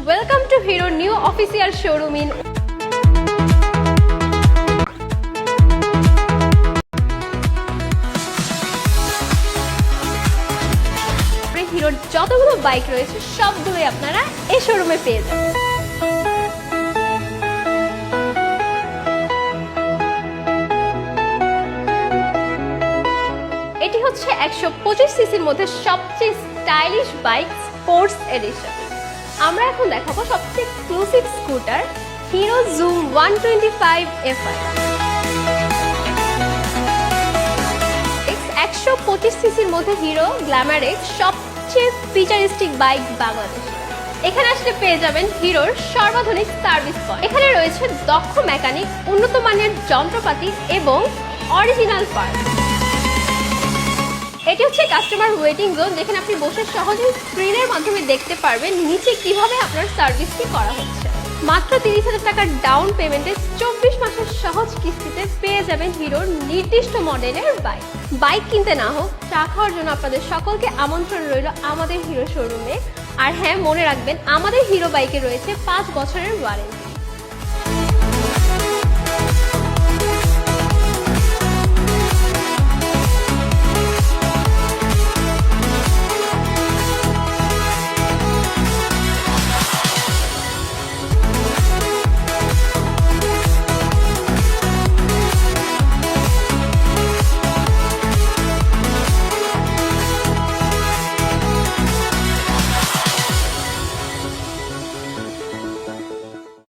Welcome to Hero new official showroom in হিরোর যতগুলো bike রয়েছে সবগুলোই আপনারা এই শোরুমে পেয়ে যাবেন। এটি হচ্ছে 125 সিসির মধ্যে সবচেয়ে স্টাইলিশ বাইক স্পোর্টস এডিশন। আমরা এখন দেখাবো সবচেয়ে exclusive scooter hero zoom 125 FI। 125 সিসির মধ্যে হিরো গ্ল্যামার এক্স সবচেয়ে ফিচারিস্টিক বাইক বাংলাদেশে। এখানে আসলে পেয়ে যাবেন হিরোর সর্বাধুনিক সার্ভিস পয়েন্ট। এখানে রয়েছে দক্ষ মেকানিক, উন্নত মানের যন্ত্রপাতি এবং অরিজিনাল পার্টস। এটি হচ্ছে কাস্টমার ওয়েটিং জোন, যেখানে আপনি বসে সহজেই স্ক্রিনের মাধ্যমে দেখতে পারবেন নিচে কিভাবে আপনার সার্ভিসটি করা হচ্ছে। মাত্র 30,000 টাকার ডাউন পেমেন্টে 24 মাসের সহজ কিস্তিতে পেয়ে যাবেন হিরোর নির্দিষ্ট মডেলের বাইক। বাইক কিনতে না হোক, চা খাওয়ার জন্য আপনাদের সকলকে আমন্ত্রণ রইল আমাদের হিরো শোরুমে। আর হ্যাঁ, মনে রাখবেন আমাদের হিরো বাইকে রয়েছে 5 বছরের ওয়ারেন্টি।